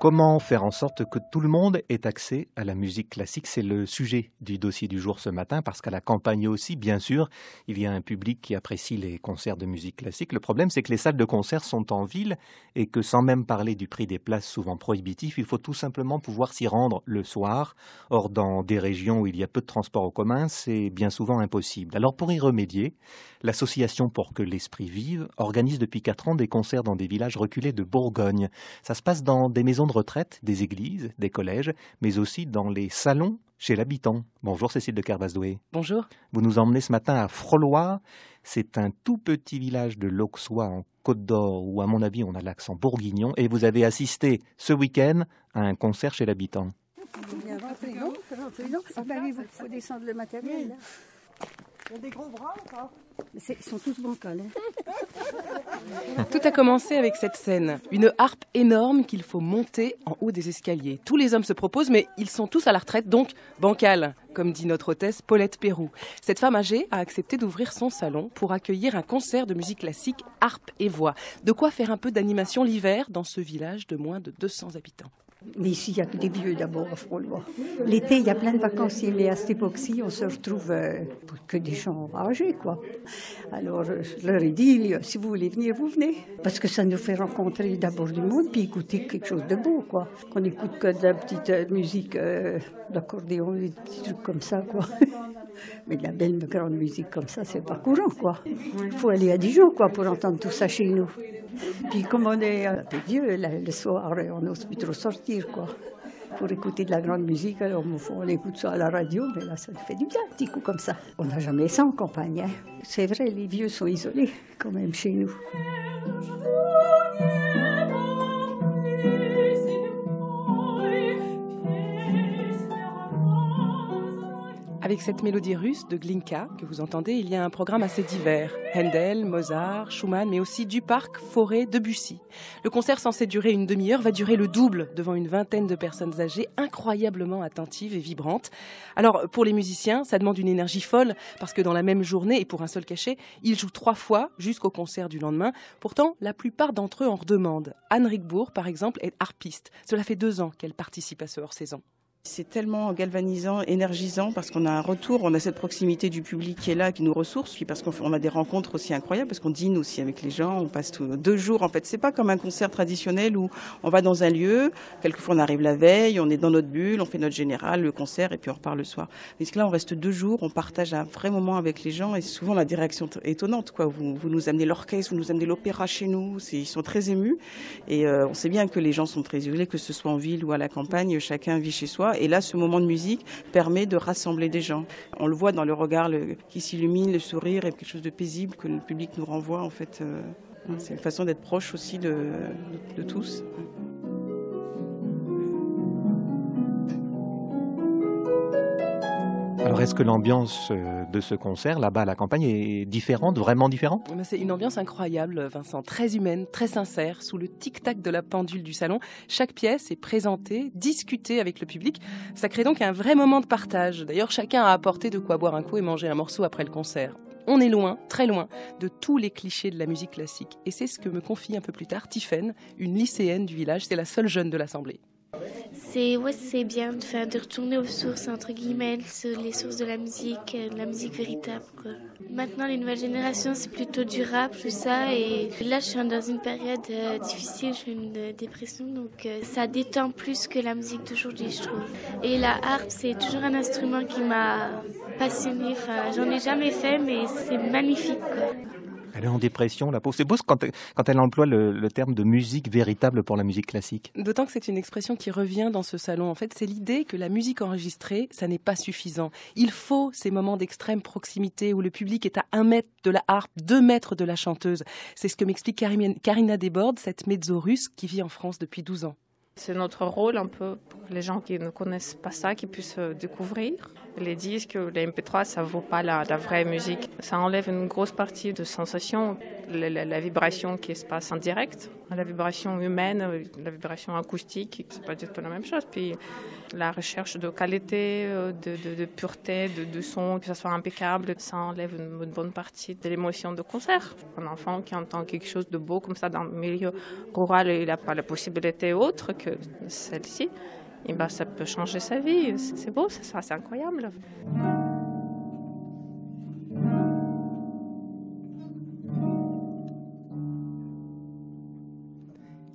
Comment faire en sorte que tout le monde ait accès à la musique classique? C'est le sujet du dossier du jour ce matin, parce qu'à la campagne aussi, bien sûr, il y a un public qui apprécie les concerts de musique classique. Le problème, c'est que les salles de concert sont en ville et que, sans même parler du prix des places souvent prohibitif, il faut tout simplement pouvoir s'y rendre le soir. Or, dans des régions où il y a peu de transports en commun, c'est bien souvent impossible. Alors, pour y remédier, l'Association pour que l'esprit vive organise depuis 4 ans des concerts dans des villages reculés de Bourgogne. Ça se passe dans des maisons de retraite, des églises, des collèges, mais aussi dans les salons chez l'habitant. Bonjour Cécile de Kervasdoué. Bonjour. Vous nous emmenez ce matin à Frolois. C'est un tout petit village de l'Auxois en Côte d'Or où, à mon avis, on a l'accent bourguignon. Et vous avez assisté ce week-end à un concert chez l'habitant. Rentrez donc. Ah ben oui, il faut descendre le matériel. Là. Il y a des gros bras ou pas? Ils sont tous bancals. Tout a commencé avec cette scène. Une harpe énorme qu'il faut monter en haut des escaliers. Tous les hommes se proposent, mais ils sont tous à la retraite, donc bancales, comme dit notre hôtesse Paulette Pérou. Cette femme âgée a accepté d'ouvrir son salon pour accueillir un concert de musique classique, harpe et voix. De quoi faire un peu d'animation l'hiver dans ce village de moins de 200 habitants. Mais ici, il n'y a que des vieux d'abord à Frolois. L'été, il y a plein de vacanciers, mais à cette époque-ci, on se retrouve que des gens âgés, quoi. Alors, je leur ai dit, si vous voulez venir, vous venez. Parce que ça nous fait rencontrer d'abord du monde, puis écouter quelque chose de beau, quoi. Qu'on n'écoute que de la petite musique d'accordéon, des petits trucs comme ça, quoi. Mais de la belle grande musique comme ça, c'est pas courant, quoi. Il faut aller à Dijon, quoi, pour entendre tout ça chez nous. Puis comme on est un peu vieux, le soir, on n'ose plus trop sortir, quoi. Pour écouter de la grande musique, alors on écoute ça à la radio, mais là, ça nous fait du bien, un petit coup comme ça. On n'a jamais ça en campagne, hein. C'est vrai, les vieux sont isolés, quand même, chez nous. Avec cette mélodie russe de Glinka que vous entendez, il y a un programme assez divers. Handel, Mozart, Schumann, mais aussi Duparc, Fauré, Debussy. Le concert censé durer une demi-heure va durer le double devant une vingtaine de personnes âgées incroyablement attentives et vibrantes. Alors, pour les musiciens, ça demande une énergie folle parce que dans la même journée et pour un seul cachet, ils jouent 3 fois jusqu'au concert du lendemain. Pourtant, la plupart d'entre eux en redemandent. Anne Rigbourg, par exemple, est harpiste. Cela fait 2 ans qu'elle participe à ce hors-saison. C'est tellement galvanisant, énergisant, parce qu'on a un retour, on a cette proximité du public qui est là, qui nous ressource, puis parce qu'on a des rencontres aussi incroyables, parce qu'on dîne aussi avec les gens, on passe 2 jours. En fait, c'est pas comme un concert traditionnel où on va dans un lieu, quelquefois on arrive la veille, on est dans notre bulle, on fait notre général, le concert, et puis on repart le soir. Mais là, on reste 2 jours, on partage un vrai moment avec les gens, et souvent on a des réactions étonnantes, quoi. Vous nous amenez l'orchestre, vous nous amenez l'opéra chez nous, ils sont très émus, et on sait bien que les gens sont très isolés, que ce soit en ville ou à la campagne, chacun vit chez soi. Et là, ce moment de musique permet de rassembler des gens. On le voit dans le regard qui s'illumine, le sourire et quelque chose de paisible que le public nous renvoie. En fait, c'est une façon d'être proche aussi de tous. Alors, est-ce que l'ambiance de ce concert, là-bas à la campagne, est différente, vraiment différente? C'est une ambiance incroyable, Vincent, très humaine, très sincère, sous le tic-tac de la pendule du salon. Chaque pièce est présentée, discutée avec le public. Ça crée donc un vrai moment de partage. D'ailleurs, chacun a apporté de quoi boire un coup et manger un morceau après le concert. On est loin, très loin, de tous les clichés de la musique classique. Et c'est ce que me confie un peu plus tard Tiffaine, une lycéenne du village. C'est la seule jeune de l'assemblée. C'est bien de retourner aux sources, entre guillemets, les sources de la musique véritable, quoi. Maintenant, les nouvelles générations, c'est plutôt du rap, tout ça. Et là, je suis dans une période difficile, je fais une dépression, donc ça détend plus que la musique d'aujourd'hui, je trouve. Et la harpe, c'est toujours un instrument qui m'a passionnée. Enfin, j'en ai jamais fait, mais c'est magnifique, quoi. Elle est en dépression, la pauvre. C'est beau quand elle emploie le terme de musique véritable pour la musique classique. D'autant que c'est une expression qui revient dans ce salon. En fait, c'est l'idée que la musique enregistrée, ça n'est pas suffisant. Il faut ces moments d'extrême proximité où le public est à 1 mètre de la harpe, 2 mètres de la chanteuse. C'est ce que m'explique Karina Desbordes, cette mezzo-russe qui vit en France depuis 12 ans. C'est notre rôle un peu pour les gens qui ne connaissent pas ça, qui puissent découvrir. Les disques, les MP3, ça vaut pas la vraie musique. Ça enlève une grosse partie de sensation, la vibration qui se passe en direct, la vibration humaine, la vibration acoustique, c'est pas du tout la même chose. Puis la recherche de qualité, de pureté, de son, que ça soit impeccable, ça enlève une bonne partie de l'émotion de concert. Un enfant qui entend quelque chose de beau comme ça dans le milieu rural, il n'a pas la possibilité autre que celle-ci. Et ben, ça peut changer sa vie. C'est beau, c'est incroyable.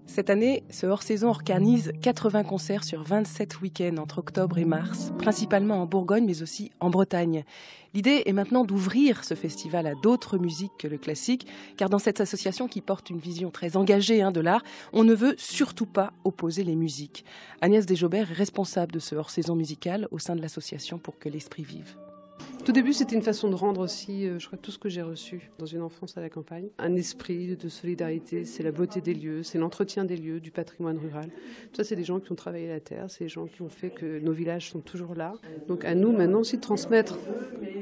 Cette année, ce hors-saison organise 80 concerts sur 27 week-ends entre octobre et mars, principalement en Bourgogne mais aussi en Bretagne. L'idée est maintenant d'ouvrir ce festival à d'autres musiques que le classique, car dans cette association qui porte une vision très engagée de l'art, on ne veut surtout pas opposer les musiques. Agnès Desjobert est responsable de ce hors-saison musical au sein de l'association Pour que l'esprit vive. Tout début, c'était une façon de rendre aussi, je crois, tout ce que j'ai reçu dans une enfance à la campagne. Un esprit de solidarité, c'est la beauté des lieux, c'est l'entretien des lieux, du patrimoine rural. Tout ça, c'est des gens qui ont travaillé la terre, c'est des gens qui ont fait que nos villages sont toujours là. Donc à nous, maintenant aussi, de transmettre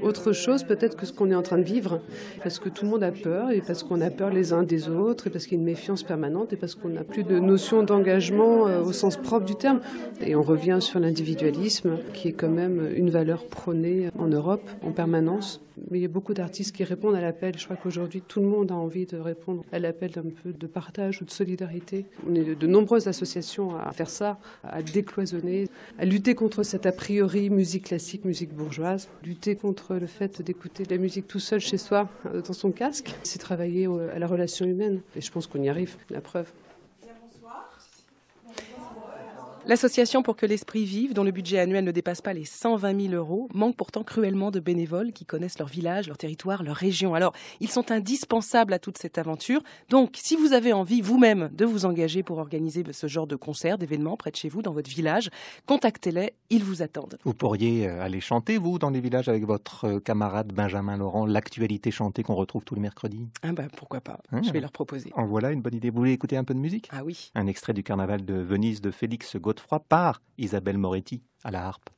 autre chose peut-être que ce qu'on est en train de vivre. Parce que tout le monde a peur, et parce qu'on a peur les uns des autres, et parce qu'il y a une méfiance permanente, et parce qu'on n'a plus de notion d'engagement au sens propre du terme. Et on revient sur l'individualisme, qui est quand même une valeur prônée en Europe en permanence. Mais il y a beaucoup d'artistes qui répondent à l'appel. Je crois qu'aujourd'hui, tout le monde a envie de répondre à l'appel d'un peu de partage ou de solidarité. On est de nombreuses associations à faire ça, à décloisonner, à lutter contre cet a priori musique classique, musique bourgeoise, lutter contre le fait d'écouter de la musique tout seul chez soi, dans son casque. C'est travailler à la relation humaine. Et je pense qu'on y arrive, la preuve. L'association Pour que l'esprit vive, dont le budget annuel ne dépasse pas les 120 000 €, manque pourtant cruellement de bénévoles qui connaissent leur village, leur territoire, leur région. Alors, ils sont indispensables à toute cette aventure. Donc, si vous avez envie vous-même de vous engager pour organiser ce genre de concert, d'événements près de chez vous, dans votre village, contactez-les, ils vous attendent. Vous pourriez aller chanter, vous, dans les villages avec votre camarade Benjamin Laurent, l'actualité chantée qu'on retrouve tous les mercredis. Pourquoi pas, je vais leur proposer. En voilà une bonne idée. Vous voulez écouter un peu de musique ? Ah oui. Un extrait du Carnaval de Venise de Félix Godefroy par Isabelle Moretti à la harpe.